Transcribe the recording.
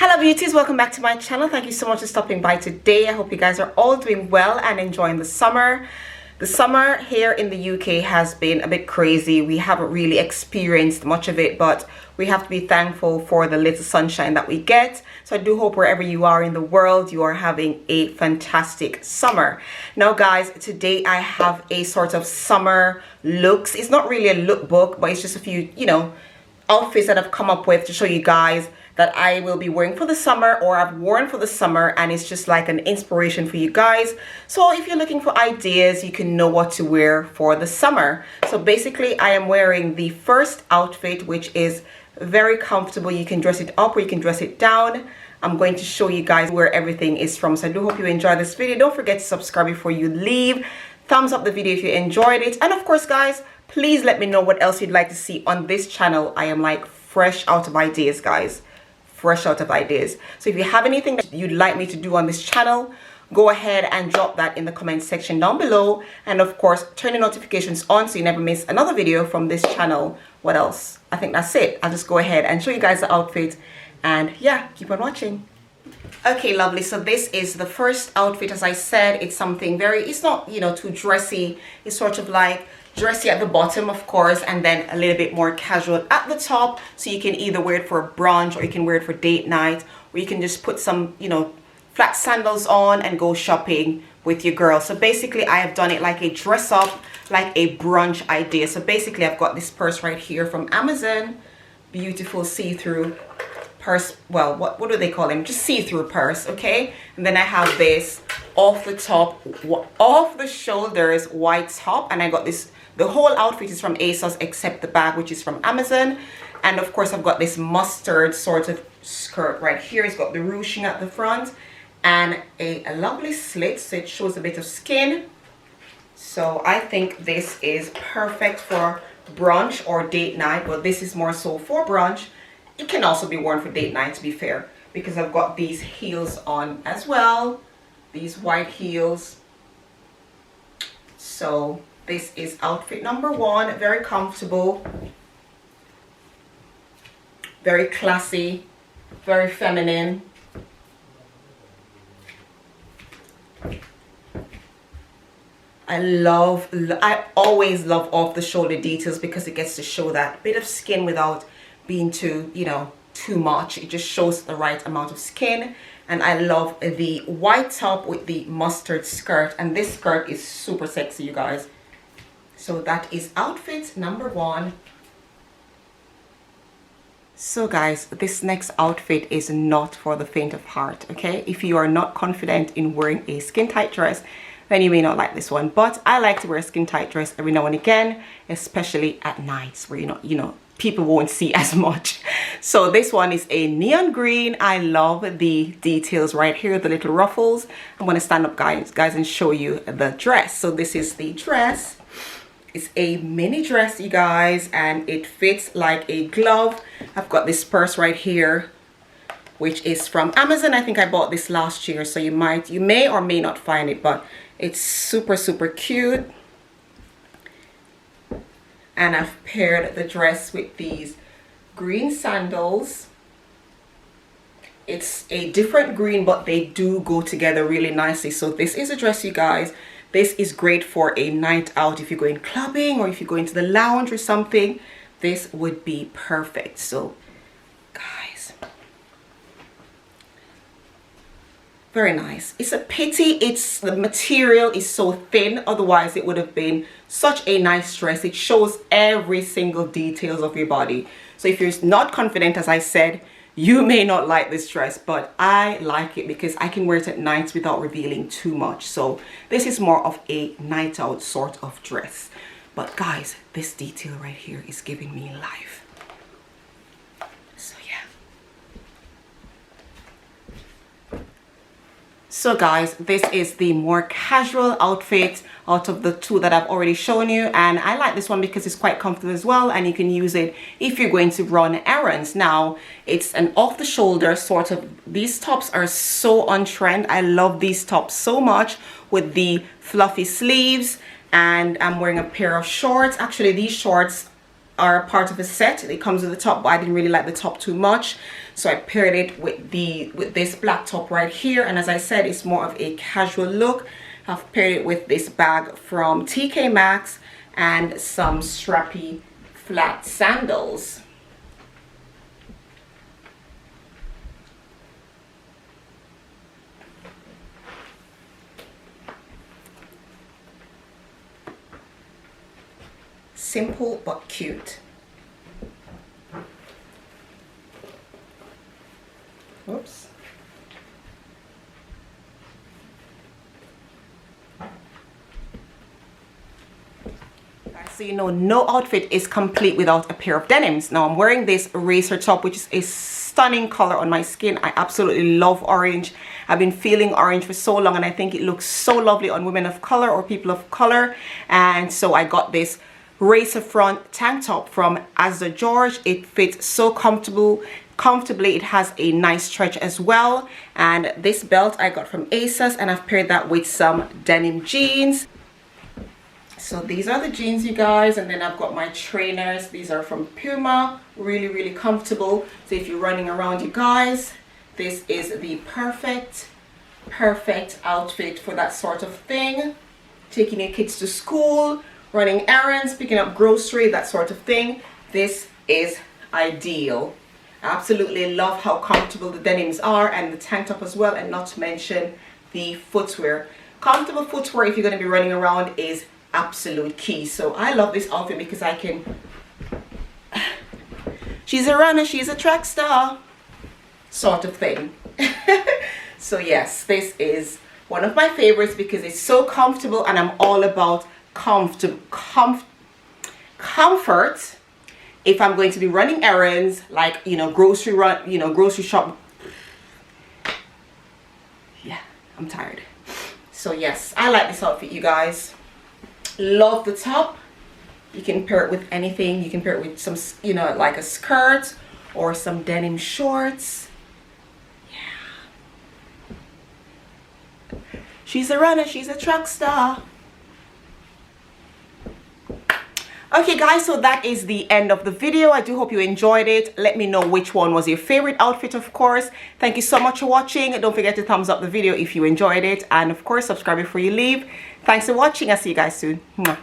Hello beauties, welcome back to my channel. Thank you so much for stopping by today. I hope you guys are all doing well and enjoying the summer. The summer here in the UK has been a bit crazy. We haven't really experienced much of it, but we have to be thankful for the little sunshine that we get. So I do hope wherever you are in the world, you are having a fantastic summer. Now guys, today I have a sort of summer looks. It's not really a lookbook, but it's just a few, outfits that I've come up with to show you guys that I will be wearing for the summer or I've worn for the summer, and it's just like an inspiration for you guys. So if you're looking for ideas, you can know what to wear for the summer. So basically I am wearing the first outfit, which is very comfortable. You can dress it up or you can dress it down. I'm going to show you guys where everything is from. So I do hope you enjoy this video. Don't forget to subscribe before you leave. Thumbs up the video if you enjoyed it. And of course guys, please let me know what else you'd like to see on this channel. I am like fresh out of ideas, guys. Fresh out of ideas. So if you have anything that you'd like me to do on this channel, go ahead and drop that in the comment section down below. And of course, turn the notifications on so you never miss another video from this channel. What else? I think that's it. I'll just go ahead and show you guys the outfit. And yeah, keep on watching. Okay, lovely. So this is the first outfit. As I said, it's something very, it's not, too dressy. It's sort of like dressy at the bottom, of course, and then a little bit more casual at the top. So you can either wear it for brunch or you can wear it for date night, or you can just put some, flat sandals on and go shopping with your girl. So basically I have done it like a dress up, like a brunch idea. So basically I've got this purse right here from Amazon. Beautiful see-through purse. Well, what do they call them? Just see-through purse, okay? And then I have this off the top, off the shoulders white top, and I got this, the whole outfit is from ASOS except the bag, which is from Amazon. And of course I've got this mustard sort of skirt right here. It's got the ruching at the front and a lovely slit, so it shows a bit of skin. So I think this is perfect for brunch or date night, but this is more so for brunch. It can also be worn for date night, to be fair, because I've got these heels on as well, these white heels. So this is outfit number one. Very comfortable, very classy, very feminine. I always love off the shoulder details because it gets to show that bit of skin without being too much. It just shows the right amount of skin. And I love the white top with the mustard skirt, and this skirt is super sexy, you guys. So that is outfit number one. So guys, this next outfit is not for the faint of heart, okay? If you are not confident in wearing a skin tight dress, then you may not like this one. But I like to wear a skin tight dress every now and again, especially at nights where people won't see as much. So this one is a neon green. I love the details right here, the little ruffles. I'm going to stand up guys and show you the dress. So this is the dress. It's a mini dress, you guys, and it fits like a glove. I've got this purse right here, which is from Amazon. I think I bought this last year, so you may or may not find it, but it's super cute. And I've paired the dress with these green sandals. It's a different green, but they do go together really nicely. So this is a dress, you guys. This is great for a night out. If you're going clubbing or if you're going to the lounge or something, this would be perfect. So guys, very nice. It's a pity the material is so thin, otherwise it would have been such a nice dress. It shows every single details of your body. So if you're not confident, as I said, you may not like this dress, but I like it because I can wear it at nights without revealing too much. So this is more of a night out sort of dress. But guys, this detail right here is giving me life. So yeah. So guys, this is the more casual outfit out of the two that I've already shown you, and I like this one because it's quite comfortable as well, and you can use it if you're going to run errands. Now it's an off the shoulder sort of, these tops are so on trend. I love these tops so much with the fluffy sleeves, and I'm wearing a pair of shorts. Actually these shorts are part of a set. It comes with the top, but I didn't really like the top too much, so I paired it with this black top right here. And as I said, it's more of a casual look. I've paired it with this bag from TK Maxx and some strappy flat sandals. Simple but cute. Oops. So you know, no outfit is complete without a pair of denims. Now I'm wearing this racer top, which is a stunning color on my skin. I absolutely love orange. I've been feeling orange for so long, and I think it looks so lovely on women of color or people of color. And so I got this racer front tank top from Asda George. It fits so comfortably. It has a nice stretch as well. And this belt I got from ASOS, and I've paired that with some denim jeans. So these are the jeans, you guys, and then I've got my trainers. These are from Puma, really comfortable. So if you're running around, you guys, this is the perfect outfit for that sort of thing. Taking your kids to school, running errands, picking up grocery, that sort of thing. This is ideal. I absolutely love how comfortable the denims are, and the tank top as well, and not to mention the footwear. Comfortable footwear if you're going to be running around is absolute key. So I love this outfit because I can, she's a runner, she's a track star sort of thing. So yes, this is one of my favorites because it's so comfortable, and I'm all about comfort if I'm going to be running errands, like, you know, grocery shop. Yeah, I'm tired. So yes, I like this outfit, you guys. Love the top. You can pair it with anything. You can pair it with some, you know, like a skirt or some denim shorts. Yeah. She's a runner, she's a track star. Okay guys, so that is the end of the video. I do hope you enjoyed it. Let me know which one was your favorite outfit, of course. Thank you so much for watching. Don't forget to thumbs up the video if you enjoyed it, and of course subscribe before you leave. Thanks for watching. I'll see you guys soon. Mwah.